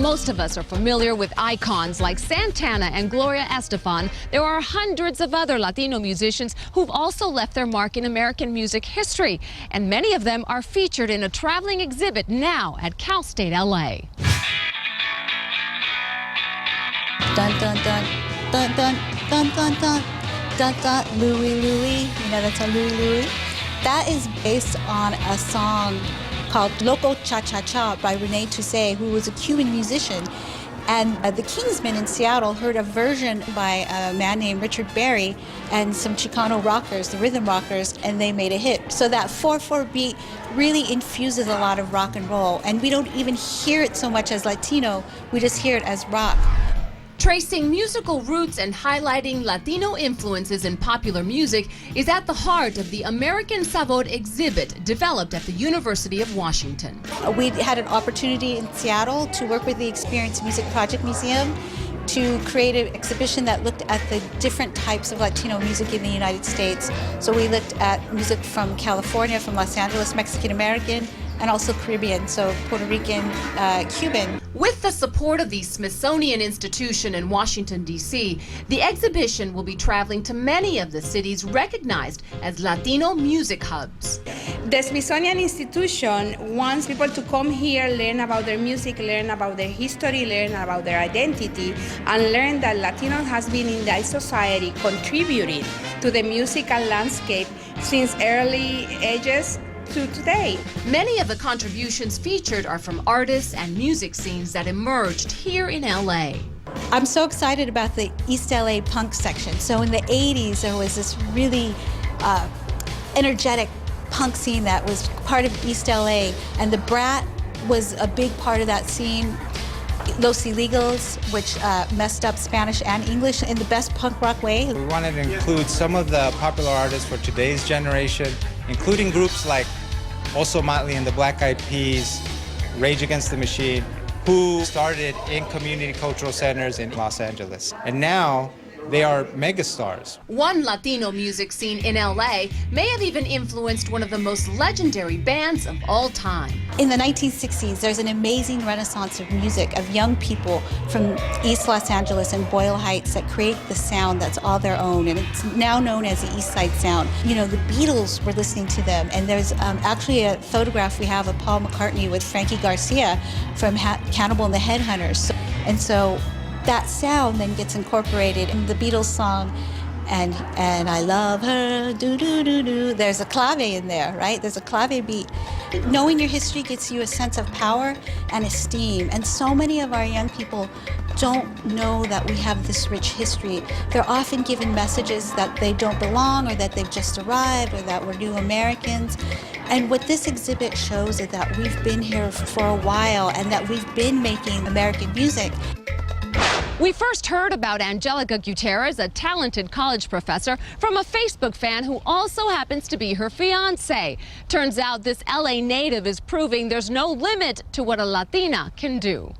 most of us are familiar with icons like Santana and Gloria Estefan, there are hundreds of other Latino musicians who've also left their mark in American music history, and many of them are featured in a traveling exhibit now at Cal State LA. Dun dun dun dun dun dun dun dun dun dun Louie Louie. You know that's a Louie Louie. That is based on a song called Loco Cha Cha Cha by Rene Toussaint, who was a Cuban musician. And the Kingsmen in Seattle heard a version by a man named Richard Berry and some Chicano rockers, the rhythm rockers, and they made a hit. So that 4/4 beat really infuses a lot of rock and roll. And we don't even hear it so much as Latino, we just hear it as rock. Tracing musical roots and highlighting Latino influences in popular music is at the heart of the American Sabor exhibit developed at the University of Washington. We had an opportunity in Seattle to work with the Experience Music Project Museum to create an exhibition that looked at the different types of Latino music in the United States. So we looked at music from California, from Los Angeles, Mexican American, and also Caribbean, so Puerto Rican, Cuban. With the support of the Smithsonian Institution in Washington, D.C., the exhibition will be traveling to many of the cities recognized as Latino music hubs. The Smithsonian Institution wants people to come here, learn about their music, learn about their history, learn about their identity, and learn that Latinos has been in that society contributing to the musical landscape since early ages to today. Many of the contributions featured are from artists and music scenes that emerged here in LA. I'm so excited about the East LA punk section. So in the 80s, there was this really energetic punk scene that was part of East LA, and the Brat was a big part of that scene. Los Illegals, which messed up Spanish and English in the best punk rock way. We wanted to include some of the popular artists for today's generation, including groups like Also Motley and the Black Eyed Peas, Rage Against the Machine, who started in community cultural centers in Los Angeles. And now they are megastars. One Latino music scene in LA may have even influenced one of the most legendary bands of all time. In the 1960s, there's an amazing renaissance of music, of young people from East Los Angeles and Boyle Heights that create the sound that's all their own, and it's now known as the East Side Sound. You know, the Beatles were listening to them, and there's actually a photograph we have of Paul McCartney with Frankie Garcia from Cannibal and the Headhunters. And so that sound then gets incorporated in the Beatles song, and I love her, do do do do. There's a clave in there, right? There's a clave beat. Knowing your history gets you a sense of power and esteem, and so many of our young people don't know that we have this rich history. They're often given messages that they don't belong, or that they've just arrived, or that we're new Americans. And what this exhibit shows is that we've been here for a while, and that we've been making American music. We first heard about Angelica Gutierrez, a talented college professor, from a Facebook fan who also happens to be her fiancé. Turns out this LA native is proving there's no limit to what a Latina can do.